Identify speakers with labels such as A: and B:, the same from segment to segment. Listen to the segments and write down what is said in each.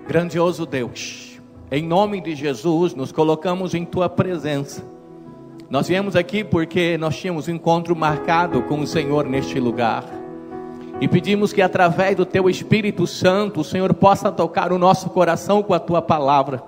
A: Grandioso Deus, em nome de Jesus, nos colocamos em Tua presença. Nós viemos aqui porque nós tínhamos um encontro marcado com o Senhor neste lugar. E pedimos que através do Teu Espírito Santo, o Senhor possa tocar o nosso coração com a Tua palavra.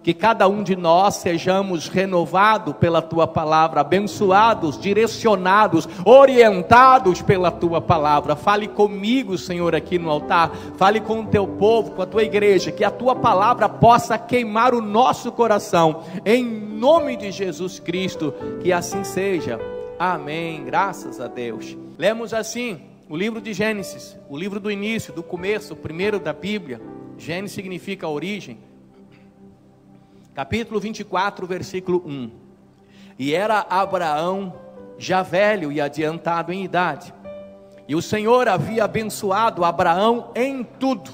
A: Que cada um de nós sejamos renovados pela Tua palavra, abençoados, direcionados, orientados pela Tua palavra. Fale comigo, Senhor, aqui no altar. Fale com o Teu povo, com a Tua igreja. Que a Tua palavra possa queimar o nosso coração. Em nome de Jesus Cristo, que assim seja. Amém. Graças a Deus. Lemos assim o livro de Gênesis, o livro do início, do começo, o primeiro da Bíblia. Gênesis significa origem. Capítulo 24, versículo 1. E era Abraão já velho e adiantado em idade, e o Senhor havia abençoado Abraão em tudo.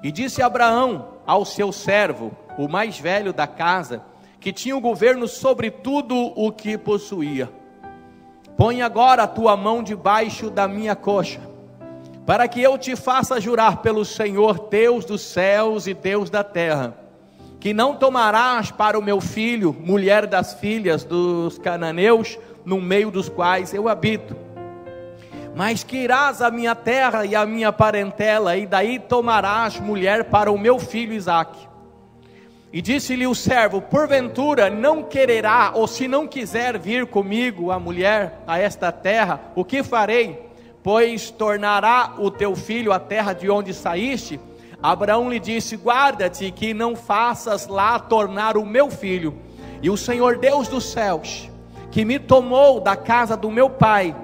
A: E disse Abraão ao seu servo, o mais velho da casa, que tinha o governo sobre tudo o que possuía: põe agora a tua mão debaixo da minha coxa, para que eu te faça jurar pelo Senhor, Deus dos céus e Deus da terra, que não tomarás para o meu filho mulher das filhas dos cananeus, no meio dos quais eu habito, mas que irás à minha terra e à minha parentela, e daí tomarás mulher para o meu filho Isaque. E disse-lhe o servo: porventura não quererá, ou se não quiser vir comigo a mulher a esta terra, o que farei? Pois tornará o teu filho à terra de onde saíste? Abraão lhe disse: guarda-te que não faças lá tornar o meu filho. E o Senhor Deus dos céus, que me tomou da casa do meu pai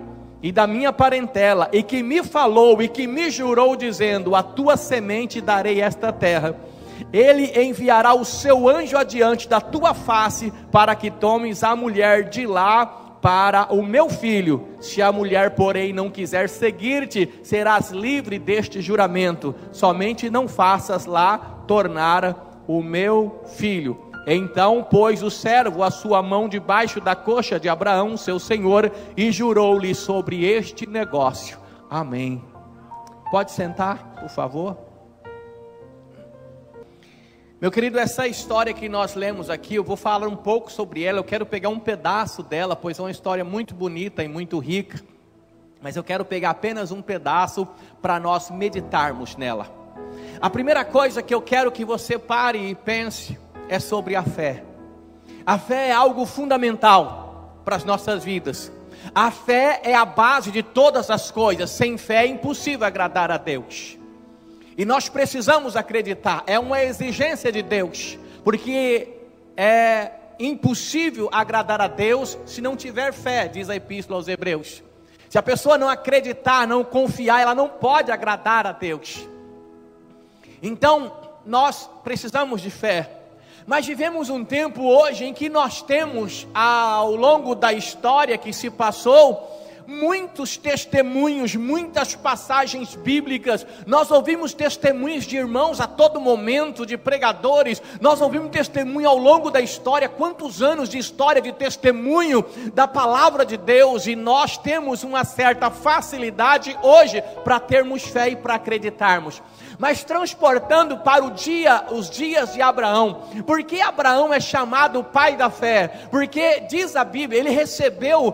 A: e da minha parentela, e que me falou e que me jurou dizendo: a tua semente darei esta terra, ele enviará o seu anjo adiante da tua face, para que tomes a mulher de lá para o meu filho. Se a mulher, porém, não quiser seguir-te, serás livre deste juramento. Somente não faças lá tornar o meu filho. Então pôs o servo a sua mão debaixo da coxa de Abraão, seu senhor, e jurou-lhe sobre este negócio. Amém. Pode sentar, por favor. Meu querido, essa história que nós lemos aqui, eu vou falar um pouco sobre ela. Eu quero pegar um pedaço dela, pois é uma história muito bonita e muito rica, mas eu quero pegar apenas um pedaço para nós meditarmos nela. A primeira coisa que eu quero que você pare e pense é sobre a fé. A fé é algo fundamental para as nossas vidas. A fé é a base de todas as coisas. Sem fé é impossível agradar a Deus. E nós precisamos acreditar, é uma exigência de Deus, porque é impossível agradar a Deus se não tiver fé, diz a Epístola aos Hebreus. Se a pessoa não acreditar, não confiar, ela não pode agradar a Deus. Então, nós precisamos de fé. Mas vivemos um tempo hoje em que nós temos, ao longo da história que se passou, muitos testemunhos, muitas passagens bíblicas. Nós ouvimos testemunhos de irmãos a todo momento, de pregadores. Nós ouvimos testemunho ao longo da história. Quantos anos de história, de testemunho da palavra de Deus. E nós temos uma certa facilidade hoje para termos fé e para acreditarmos. Mas transportando para os dias de Abraão, por que Abraão é chamado o pai da fé? Porque diz a Bíblia, ele recebeu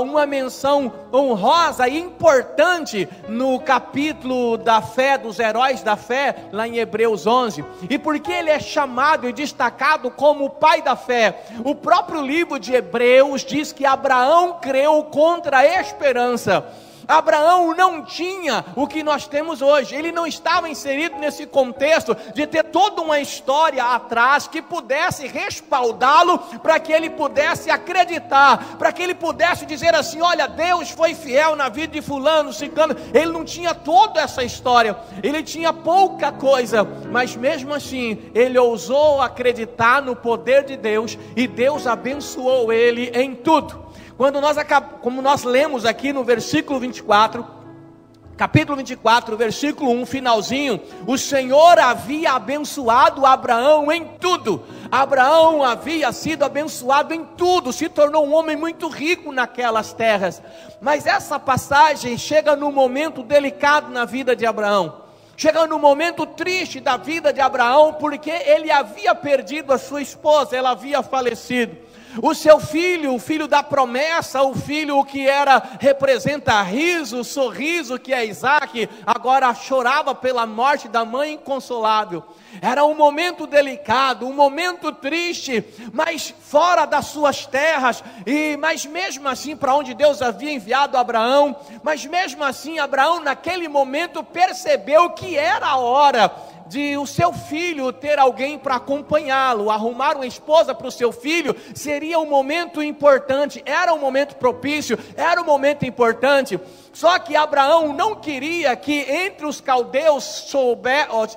A: uma menção honrosa e importante no capítulo da fé, dos heróis da fé, lá em Hebreus 11. E por que ele é chamado e destacado como o pai da fé? O próprio livro de Hebreus diz que Abraão creu contra a esperança. Abraão não tinha o que nós temos hoje. Ele não estava inserido nesse contexto de ter toda uma história atrás que pudesse respaldá-lo, para que ele pudesse acreditar, para que ele pudesse dizer assim: olha, Deus foi fiel na vida de fulano, ciclano. Ele não tinha toda essa história, ele tinha pouca coisa, mas mesmo assim ele ousou acreditar no poder de Deus, e Deus abençoou ele em tudo. Como nós lemos aqui no versículo 24, capítulo 24, versículo 1, finalzinho, o Senhor havia abençoado Abraão em tudo. Abraão havia sido abençoado em tudo, se tornou um homem muito rico naquelas terras. Mas essa passagem chega num momento delicado na vida de Abraão. chegando um momento triste da vida de Abraão, porque ele havia perdido a sua esposa, ela havia falecido. O seu filho, o filho da promessa, o filho que representa riso, sorriso, que é Isaac, agora chorava pela morte da mãe inconsolável. Era um momento delicado, um momento triste, mas fora das suas terras, mas mesmo assim para onde Deus havia enviado Abraão, mas mesmo assim Abraão naquele momento percebeu que era a hora de o seu filho ter alguém para acompanhá-lo, arrumar uma esposa para o seu filho, seria um momento importante, era um momento propício, era um momento importante. Só que Abraão não queria que entre os caldeus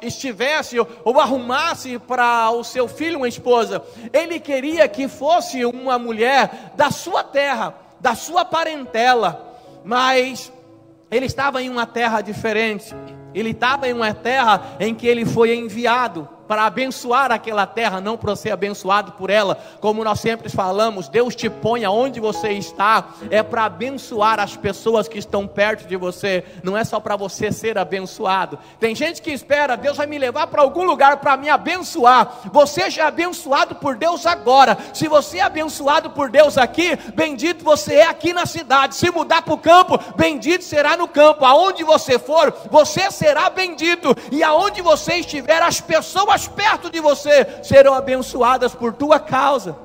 A: estivesse ou arrumasse para o seu filho uma esposa. Ele queria que fosse uma mulher da sua terra, da sua parentela, mas ele estava em uma terra diferente. Ele estava em uma terra em que ele foi enviado para abençoar aquela terra, não para ser abençoado por ela. Como nós sempre falamos, Deus te põe aonde você está, é para abençoar as pessoas que estão perto de você, não é só para você ser abençoado. Tem gente que espera, Deus vai me levar para algum lugar para me abençoar. Você já é abençoado por Deus agora. Se você é abençoado por Deus aqui, bendito você é aqui na cidade. Se mudar para o campo, bendito será no campo. Aonde você for, você será bendito, e aonde você estiver, as pessoas perto de você serão abençoadas por tua causa.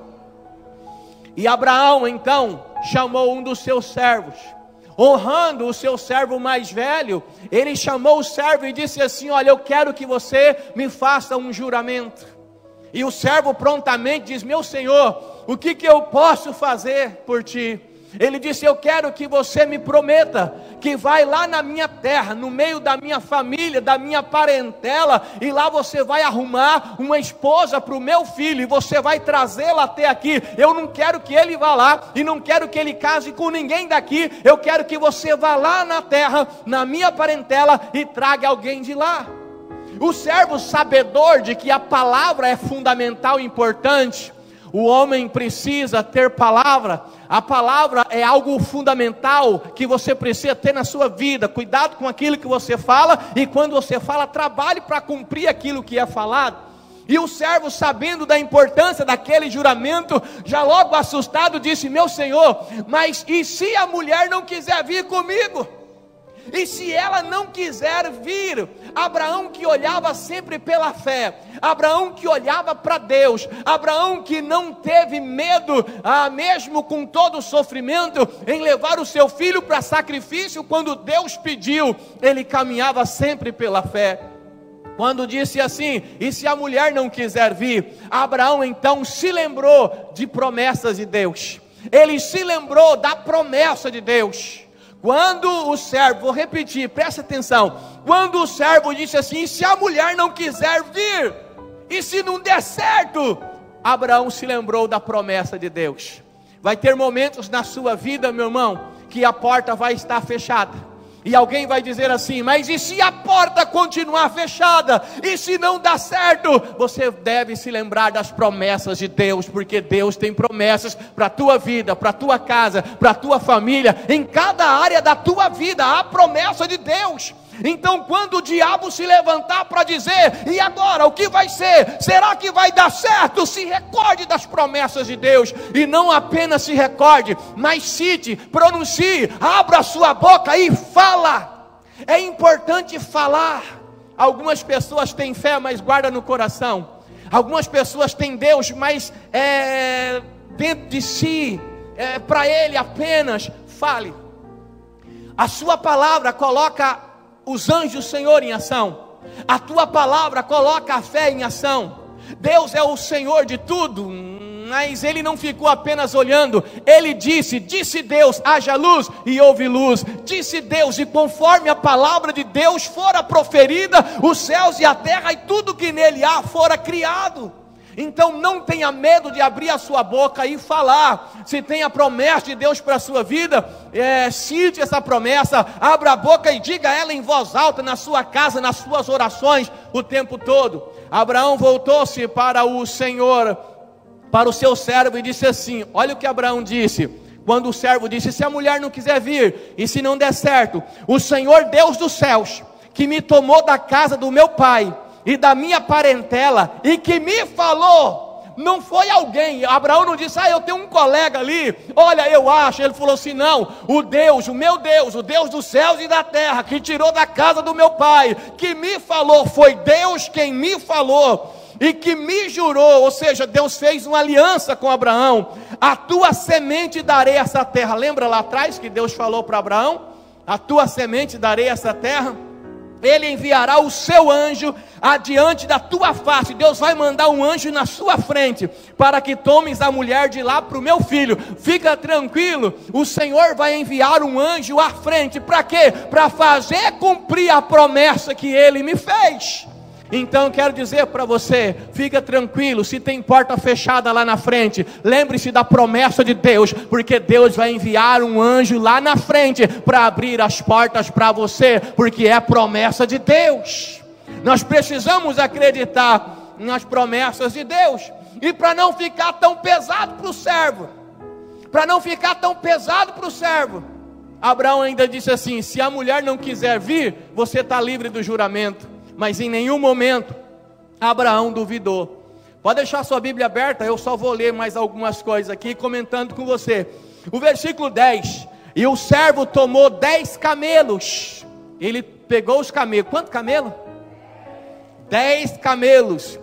A: E Abraão então chamou um dos seus servos, honrando o seu servo mais velho. Ele chamou o servo e disse assim: olha, eu quero que você me faça um juramento. E o servo prontamente diz: meu senhor, o que eu posso fazer por ti? Ele disse: eu quero que você me prometa que vai lá na minha terra, no meio da minha família, da minha parentela, e lá você vai arrumar uma esposa para o meu filho, e você vai trazê-la até aqui. Eu não quero que ele vá lá, e não quero que ele case com ninguém daqui. Eu quero que você vá lá na terra, na minha parentela, e traga alguém de lá. O servo, sabedor de que a palavra é fundamental e importante, o homem precisa ter palavra. A palavra é algo fundamental que você precisa ter na sua vida. Cuidado com aquilo que você fala, e quando você fala, trabalhe para cumprir aquilo que é falado. E o servo, sabendo da importância daquele juramento, já logo assustado disse: meu senhor, mas e se a mulher não quiser vir comigo? E se ela não quiser vir? Abraão, que olhava sempre pela fé, Abraão que olhava para Deus, Abraão que não teve medo, mesmo com todo o sofrimento, em levar o seu filho para sacrifício quando Deus pediu, ele caminhava sempre pela fé. Quando disse assim: e se a mulher não quiser vir? Abraão então se lembrou de promessas de Deus, ele se lembrou da promessa de Deus. Quando o servo, vou repetir, presta atenção, quando o servo disse assim: e se a mulher não quiser vir? E se não der certo? Abraão se lembrou da promessa de Deus. Vai ter momentos na sua vida, meu irmão, que a porta vai estar fechada. E alguém vai dizer assim: mas e se a porta continuar fechada? E se não dá certo? Você deve se lembrar das promessas de Deus, porque Deus tem promessas para a tua vida, para a tua casa, para a tua família. Em cada área da tua vida há promessa de Deus. Então quando o diabo se levantar para dizer: e agora, o que vai ser? Será que vai dar certo? Se recorde das promessas de Deus, e não apenas se recorde, mas cite, pronuncie, abra a sua boca e fala. É importante falar. Algumas pessoas têm fé, mas guarda no coração. Algumas pessoas têm Deus, mas dentro de si, para Ele apenas. Fale. A sua palavra coloca os anjos do Senhor em ação. A tua palavra coloca a fé em ação. Deus é o Senhor de tudo, mas Ele não ficou apenas olhando. Ele disse Deus, haja luz, e houve luz. Disse Deus, e conforme a palavra de Deus fora proferida, os céus e a terra e tudo que nele há fora criado. Então não tenha medo de abrir a sua boca e falar. Se tem a promessa de Deus para a sua vida, cite essa promessa, abra a boca e diga ela em voz alta, na sua casa, nas suas orações, o tempo todo. Abraão voltou-se para o Senhor, para o seu servo, e disse assim: olha o que Abraão disse. Quando o servo disse: se a mulher não quiser vir, e se não der certo, o Senhor Deus dos céus, que me tomou da casa do meu pai e da minha parentela, e que me falou. Não foi alguém, Abraão não disse, eu tenho um colega ali, olha, eu acho. Ele falou assim, não, o Deus, o meu Deus, o Deus dos céus e da terra, que tirou da casa do meu pai, que me falou, foi Deus quem me falou, e que me jurou. Ou seja, Deus fez uma aliança com Abraão, a tua semente darei essa terra. Lembra lá atrás que Deus falou para Abraão, a tua semente darei essa terra? Ele enviará o seu anjo adiante da tua face. Deus vai mandar um anjo na sua frente, para que tomes a mulher de lá para o meu filho. Fica tranquilo, o Senhor vai enviar um anjo à frente. Para quê? Para fazer cumprir a promessa que Ele me fez. Então quero dizer para você, fica tranquilo, se tem porta fechada lá na frente, lembre-se da promessa de Deus, porque Deus vai enviar um anjo lá na frente, para abrir as portas para você, porque é promessa de Deus. Nós precisamos acreditar nas promessas de Deus, e para não ficar tão pesado para o servo, Abraão ainda disse assim, se a mulher não quiser vir, você está livre do juramento. Mas em nenhum momento Abraão duvidou. Pode deixar sua Bíblia aberta, eu só vou ler mais algumas coisas aqui, comentando com você. O versículo 10, e o servo tomou 10 camelos. Ele pegou os camelos, quanto camelo? 10 camelos,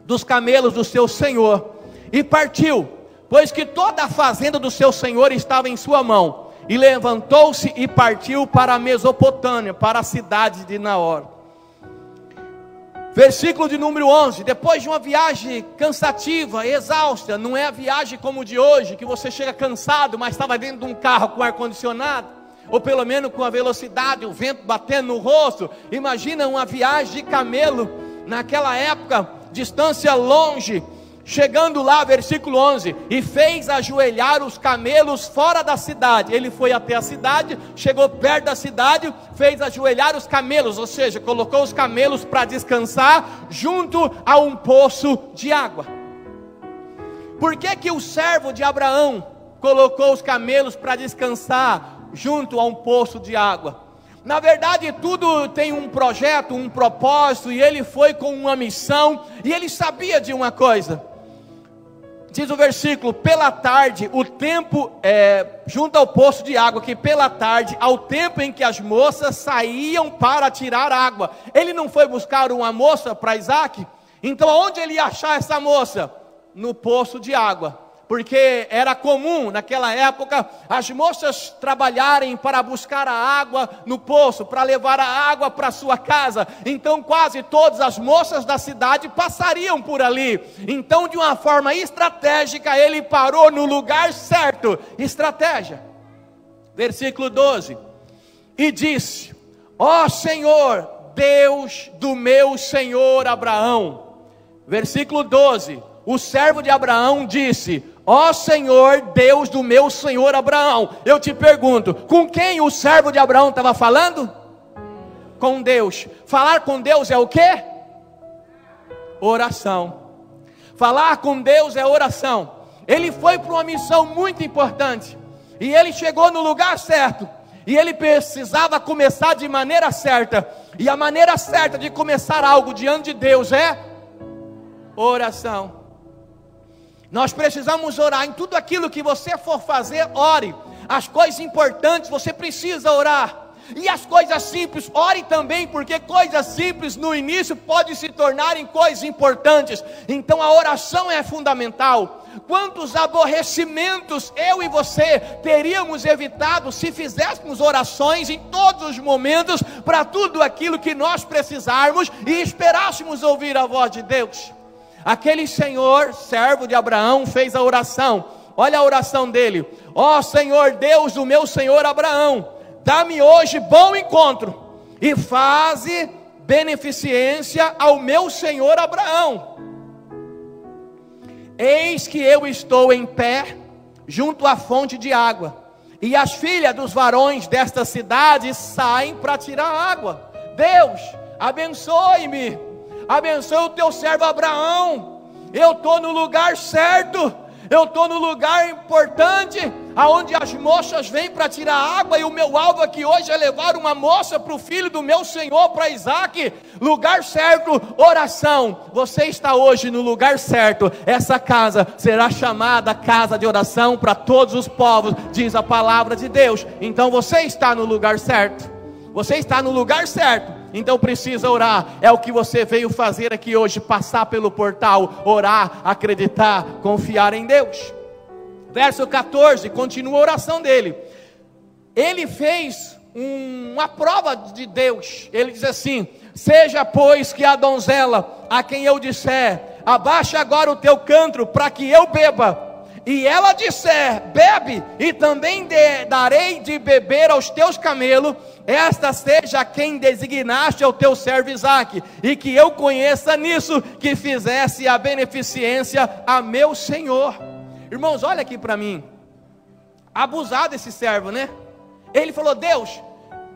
A: dos camelos do seu senhor, e partiu, pois que toda a fazenda do seu senhor estava em sua mão. E levantou-se e partiu para a Mesopotâmia, para a cidade de Naor. Versículo de número 11, depois de uma viagem cansativa, exausta, não é a viagem como o de hoje, que você chega cansado, mas estava dentro de um carro com ar-condicionado, ou pelo menos com a velocidade, o vento batendo no rosto. Imagina uma viagem de camelo, naquela época, distância longe. Chegando lá, versículo 11, e fez ajoelhar os camelos fora da cidade. Ele foi até a cidade, chegou perto da cidade, fez ajoelhar os camelos, ou seja, colocou os camelos para descansar, junto a um poço de água. Por que o servo de Abraão colocou os camelos para descansar, junto a um poço de água? Na verdade, tudo tem um projeto, um propósito, e ele foi com uma missão, e ele sabia de uma coisa. Diz o versículo, pela tarde, o tempo, junto ao poço de água, que pela tarde, ao tempo em que as moças saíam para tirar água. Ele não foi buscar uma moça para Isaac? Então aonde ele ia achar essa moça? No poço de água. Porque era comum naquela época as moças trabalharem para buscar a água no poço, para levar a água para sua casa. Então quase todas as moças da cidade passariam por ali. Então, de uma forma estratégica, ele parou no lugar certo. Estratégia. Versículo 12. E disse, ó Senhor, Deus do meu senhor Abraão. Versículo 12. O servo de Abraão disse, ó Senhor, Deus do meu senhor Abraão. Eu te pergunto, com quem o servo de Abraão estava falando? Com Deus. Falar com Deus é o quê? Oração. Falar com Deus é oração. Ele foi para uma missão muito importante, e ele chegou no lugar certo, e ele precisava começar de maneira certa. E a maneira certa de começar algo diante de Deus é oração. Nós precisamos orar. Em tudo aquilo que você for fazer, ore. As coisas importantes você precisa orar, e as coisas simples, ore também, porque coisas simples no início podem se tornar em coisas importantes. Então a oração é fundamental. Quantos aborrecimentos eu e você teríamos evitado se fizéssemos orações em todos os momentos, para tudo aquilo que nós precisarmos, e esperássemos ouvir a voz de Deus. Aquele senhor, servo de Abraão, fez a oração. Olha a oração dele: ó Senhor, Deus do meu senhor Abraão, dá-me hoje bom encontro, e faze beneficência ao meu senhor Abraão. Eis que eu estou em pé junto à fonte de água, e as filhas dos varões desta cidade saem para tirar água. Deus, abençoe-me, abençoe o teu servo Abraão. Eu estou no lugar certo, eu estou no lugar importante, aonde as moças vêm para tirar água, e o meu alvo aqui hoje é levar uma moça para o filho do meu Senhor, para Isaac. Lugar certo, oração. Você está hoje no lugar certo. Essa casa será chamada casa de oração para todos os povos, diz a palavra de Deus. Então você está no lugar certo. Você está no lugar certo, então precisa orar. É o que você veio fazer aqui hoje, passar pelo portal, orar, acreditar, confiar em Deus. Verso 14, continua a oração dele. Ele fez uma prova de Deus. Ele diz assim: seja pois que a donzela, a quem eu disser, abaixa agora o teu cântaro para que eu beba, e ela disser, bebe, e também darei de beber aos teus camelos, esta seja quem designaste ao teu servo Isaque, e que eu conheça nisso, que fizesse a beneficência a meu senhor. Irmãos, olha aqui para mim, abusado esse servo, né? Ele falou: Deus,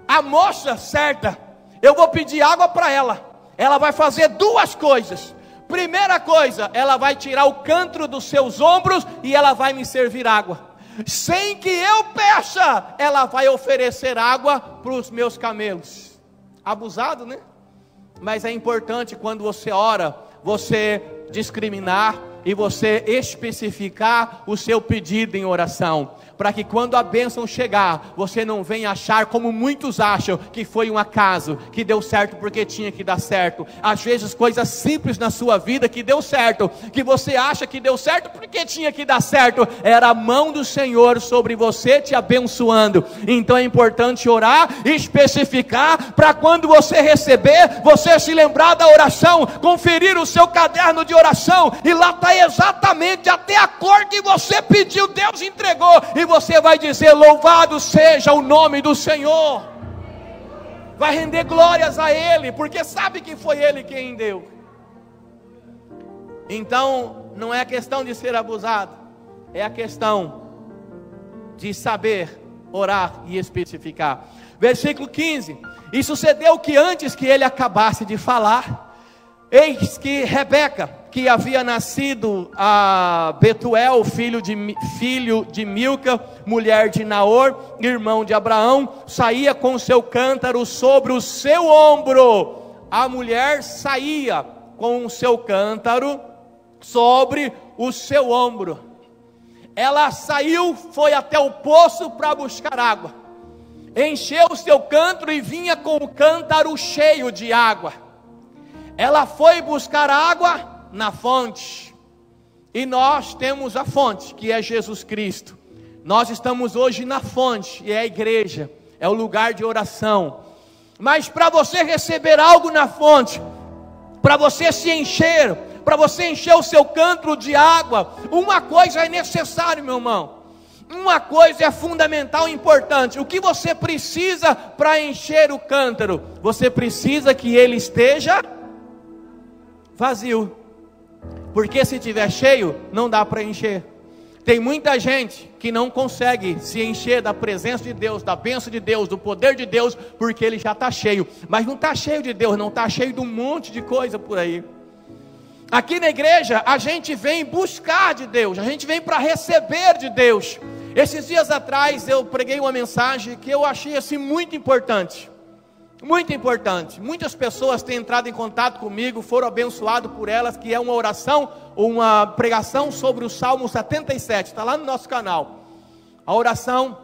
A: a moça certa, eu vou pedir água para ela vai fazer duas coisas. Primeira coisa, ela vai tirar o cântaro dos seus ombros e ela vai me servir água. Sem que eu peça, ela vai oferecer água para os meus camelos. Abusado, né? Mas é importante quando você ora, você discriminar e você especificar o seu pedido em oração, para que quando a bênção chegar, você não venha achar, como muitos acham, que foi um acaso, que deu certo porque tinha que dar certo. Às vezes coisas simples na sua vida que deu certo, que você acha que deu certo porque tinha que dar certo, era a mão do Senhor sobre você te abençoando. Então é importante orar e especificar, para quando você receber, você se lembrar da oração, conferir o seu caderno de oração, e lá está exatamente até a cor que você pediu, Deus entregou, e você vai dizer: louvado seja o nome do Senhor. Vai render glórias a Ele, porque sabe que foi Ele quem deu. Então não é a questão de ser abusado, é a questão de saber orar e especificar. Versículo 15: e sucedeu que antes que ele acabasse de falar, eis que Rebeca, que havia nascido a Betuel, filho de Milca, mulher de Naor, irmão de Abraão, saía com o seu cântaro sobre o seu ombro. A mulher saía com o seu cântaro sobre o seu ombro. Ela saiu, foi até o poço para buscar água, encheu o seu cântaro e vinha com o cântaro cheio de água. Ela foi buscar água na fonte, e nós temos a fonte, que é Jesus Cristo. Nós estamos hoje na fonte, e é a igreja, é o lugar de oração. Mas para você receber algo na fonte, para você se encher, para você encher o seu cântaro de água, uma coisa é necessária, meu irmão. Uma coisa é fundamental e importante. O que você precisa para encher o cântaro? Você precisa que ele esteja vazio, porque se estiver cheio, não dá para encher. Tem muita gente que não consegue se encher da presença de Deus, da bênção de Deus, do poder de Deus, porque ele já está cheio, mas não está cheio de Deus, não está cheio de um monte de coisa por aí. Aqui na igreja, a gente vem buscar de Deus, a gente vem para receber de Deus. Esses dias atrás, eu preguei uma mensagem que eu achei assim muito importante. Muito importante. Muitas pessoas têm entrado em contato comigo, foram abençoados por elas, que é uma oração, uma pregação sobre o Salmo 77, está lá no nosso canal. A oração,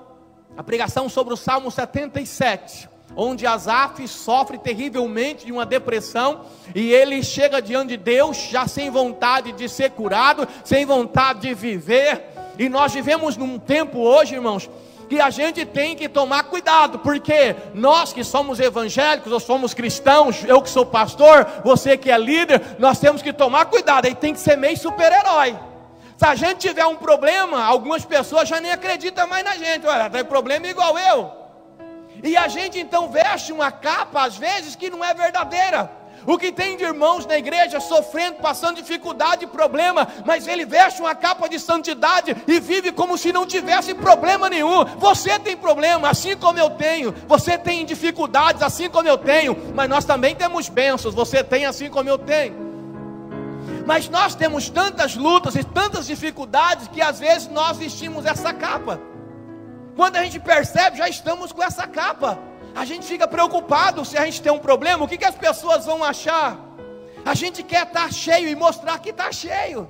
A: a pregação sobre o Salmo 77, onde Asaf sofre terrivelmente de uma depressão, e ele chega diante de Deus, já sem vontade de ser curado, sem vontade de viver. E nós vivemos num tempo hoje, irmãos, que a gente tem que tomar cuidado, porque nós que somos evangélicos, ou somos cristãos, eu que sou pastor, você que é líder, nós temos que tomar cuidado, aí tem que ser meio super-herói. Se a gente tiver um problema, algumas pessoas já nem acreditam mais na gente. Olha, tem problema igual eu. E a gente então veste uma capa, às vezes, que não é verdadeira. O que tem de irmãos na igreja sofrendo, passando dificuldade e problema, mas ele veste uma capa de santidade e vive como se não tivesse problema nenhum. Você tem problema, assim como eu tenho. Você tem dificuldades, assim como eu tenho. Mas nós também temos bênçãos, você tem assim como eu tenho. Mas nós temos tantas lutas e tantas dificuldades que às vezes nós vestimos essa capa. Quando a gente percebe, já estamos com essa capa. A gente fica preocupado se a gente tem um problema, o que as pessoas vão achar? A gente quer estar cheio e mostrar que está cheio.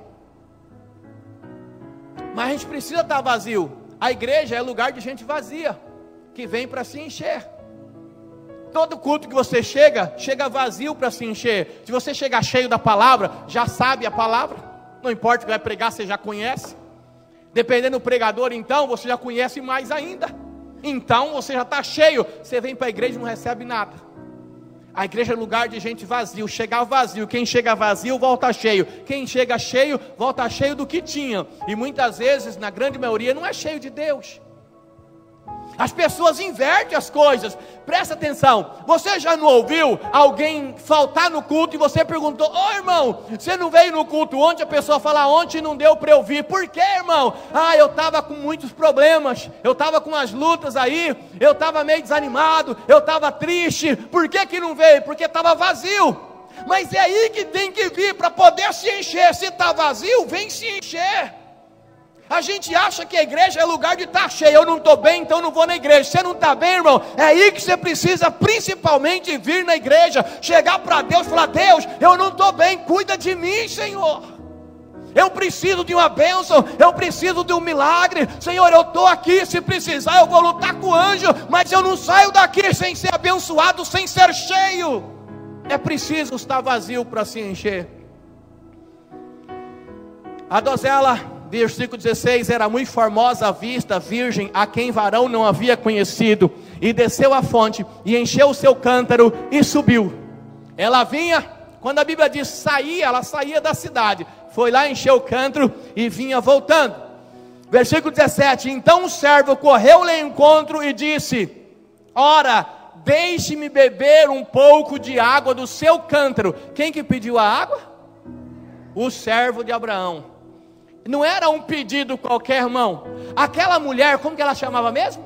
A: Mas a gente precisa estar vazio. A igreja é lugar de gente vazia, que vem para se encher. Todo culto que você chega vazio para se encher. Se você chegar cheio da palavra, já sabe a palavra. Não importa o que vai pregar, você já conhece. Dependendo do pregador, então, você já conhece mais ainda. Então, você já está cheio. Você vem para a igreja e não recebe nada. A igreja é lugar de gente vazio. Chegar vazio. Quem chega vazio, volta cheio. Quem chega cheio, volta cheio do que tinha. E muitas vezes, na grande maioria, não é cheio de Deus. As pessoas invertem as coisas. Presta atenção. Você já não ouviu alguém faltar no culto e você perguntou: ô irmão, você não veio no culto ontem? A pessoa fala: ontem não deu para eu vir. Por quê, irmão? Eu estava com muitos problemas, eu estava com as lutas aí, eu estava meio desanimado, eu estava triste. Por que não veio? Porque estava vazio. Mas é aí que tem que vir para poder se encher. Se está vazio, vem se encher. A gente acha que a igreja é lugar de estar cheio. Eu não estou bem, então não vou na igreja. Você não está bem, irmão? É aí que você precisa principalmente vir na igreja. Chegar para Deus e falar: Deus, eu não estou bem, cuida de mim, Senhor. Eu preciso de uma bênção, eu preciso de um milagre. Senhor, eu estou aqui, se precisar eu vou lutar com o anjo. Mas eu não saio daqui sem ser abençoado, sem ser cheio. É preciso estar vazio para se encher. A donzela, versículo 16, era muito formosa à vista, virgem, a quem varão não havia conhecido, e desceu à fonte, e encheu o seu cântaro, e subiu. Ela vinha, quando a Bíblia diz saía, ela saía da cidade, foi lá, encheu o cântaro, e vinha voltando. Versículo 17, então o servo correu-lhe ao encontro, e disse: ora, deixe-me beber um pouco de água do seu cântaro. Quem que pediu a água? O servo de Abraão. Não era um pedido qualquer, irmão. Aquela mulher, como que ela chamava mesmo?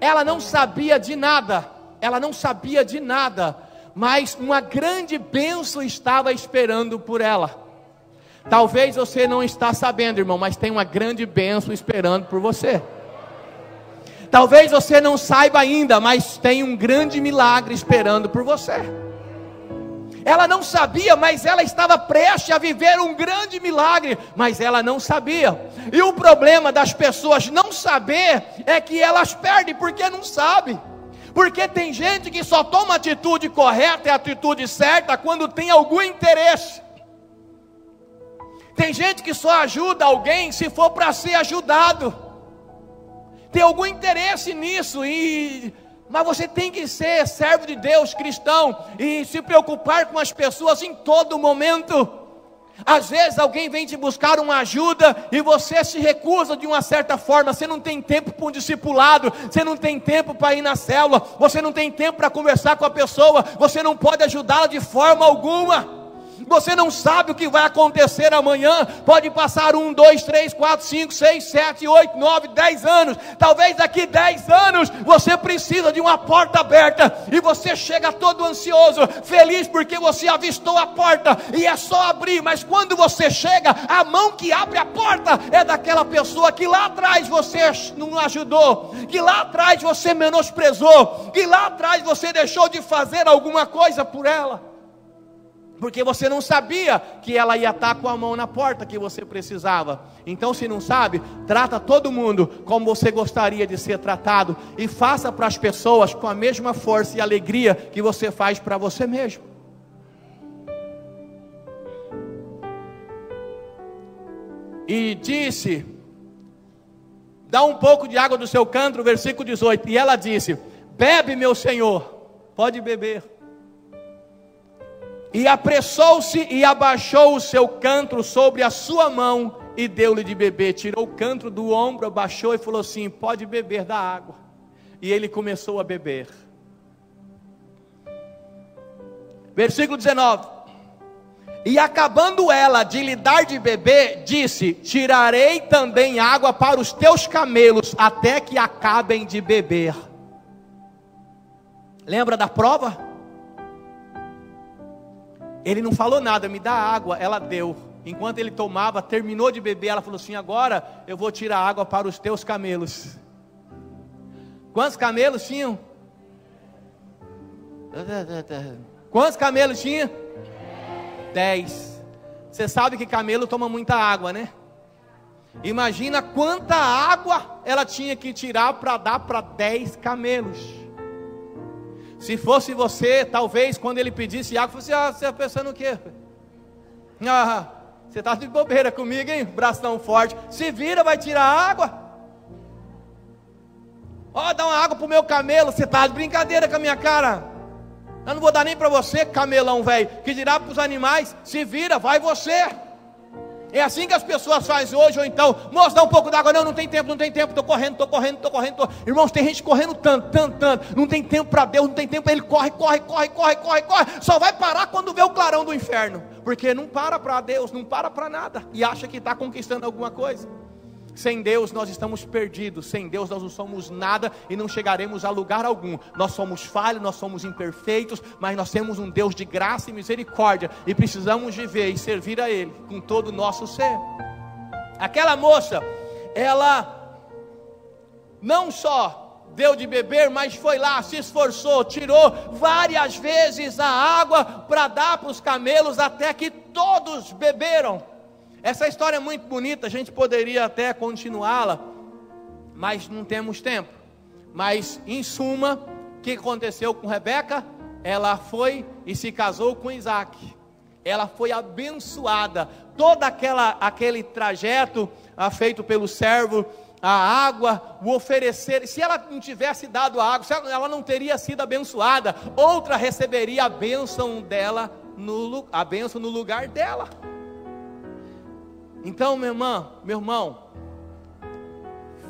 A: Ela não sabia de nada. Ela não sabia de nada. Mas uma grande bênção estava esperando por ela. Talvez você não está sabendo, irmão, mas tem uma grande bênção esperando por você. Talvez você não saiba ainda, mas tem um grande milagre esperando por você. Ela não sabia, mas ela estava prestes a viver um grande milagre, mas ela não sabia. E o problema das pessoas não saber é que elas perdem porque não sabem. Porque tem gente que só toma a atitude correta e a atitude certa quando tem algum interesse. Tem gente que só ajuda alguém se for para ser ajudado. Tem algum interesse nisso mas você tem que ser servo de Deus, cristão, e se preocupar com as pessoas em todo momento. Às vezes alguém vem te buscar uma ajuda e você se recusa de uma certa forma. Você não tem tempo para um discipulado, você não tem tempo para ir na célula, você não tem tempo para conversar com a pessoa, você não pode ajudá-la de forma alguma. Você não sabe o que vai acontecer amanhã. Pode passar 1, 2, 3, 4, 5, 6, 7, 8, 9, 10 anos. Talvez daqui 10 anos você precisa de uma porta aberta. E você chega todo ansioso, feliz porque você avistou a porta. E é só abrir. Mas quando você chega, a mão que abre a porta é daquela pessoa que lá atrás você não ajudou, que lá atrás você menosprezou, que lá atrás você deixou de fazer alguma coisa por ela. Porque você não sabia que ela ia estar com a mão na porta que você precisava. Então, se não sabe, trata todo mundo como você gostaria de ser tratado. E faça para as pessoas com a mesma força e alegria que você faz para você mesmo. E disse: dá um pouco de água do seu cântaro, versículo 18. E ela disse: bebe, meu senhor. Pode beber. E apressou-se e abaixou o seu cântaro sobre a sua mão e deu-lhe de beber. Tirou o cântaro do ombro, abaixou e falou assim: pode beber da água. E ele começou a beber. Versículo 19. E acabando ela de lhe dar de beber, disse: tirarei também água para os teus camelos, até que acabem de beber. Lembra da prova? Ele não falou nada, me dá água, ela deu. Enquanto ele tomava, terminou de beber, ela falou assim: agora eu vou tirar água para os teus camelos. Quantos camelos tinham? Quantos camelos tinha? 10. Você sabe que camelo toma muita água, né? Imagina quanta água ela tinha que tirar para dar para 10 camelos. Se fosse você, talvez quando ele pedisse água, você está pensando o quê? Você está de bobeira comigo, hein? Bração forte. Se vira, vai tirar água. Dá uma água para o meu camelo. Você está de brincadeira com a minha cara. Eu não vou dar nem para você, camelão velho. Que dirá para os animais? Se vira, vai você. É assim que as pessoas fazem hoje. Ou então, moço, dá um pouco d'água. Não tem tempo, estou correndo. Irmãos, tem gente correndo tanto. Não tem tempo para Deus, não tem tempo. Ele corre. Só vai parar quando vê o clarão do inferno. Porque não para para Deus, não para para nada. E acha que está conquistando alguma coisa. Sem Deus nós estamos perdidos. Sem Deus nós não somos nada e não chegaremos a lugar algum. Nós somos falhos, nós somos imperfeitos, mas nós temos um Deus de graça e misericórdia e precisamos viver e servir a Ele com todo o nosso ser. Aquela moça, ela não só deu de beber, mas foi lá, se esforçou, tirou várias vezes a água para dar para os camelos, até que todos beberam. Essa história é muito bonita, a gente poderia até continuá-la, mas não temos tempo. Mas em suma, o que aconteceu com Rebeca? Ela foi e se casou com Isaac. Ela foi abençoada. Todo aquele trajeto feito pelo servo, a água, o oferecer. Se ela não tivesse dado a água, ela não teria sido abençoada. Outra receberia a bênção dela, a bênção no lugar dela. Então, meu irmão,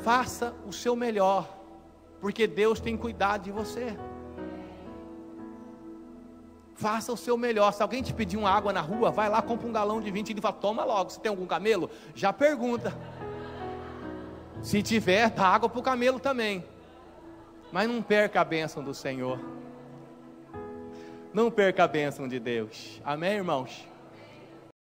A: faça o seu melhor, porque Deus tem cuidado de você. Faça o seu melhor. Se alguém te pedir uma água na rua, vai lá, compra um galão de 20 e fala: toma logo. Se tem algum camelo, já pergunta. Se tiver, dá água para o camelo também. Mas não perca a bênção do Senhor. Não perca a bênção de Deus. Amém, irmãos?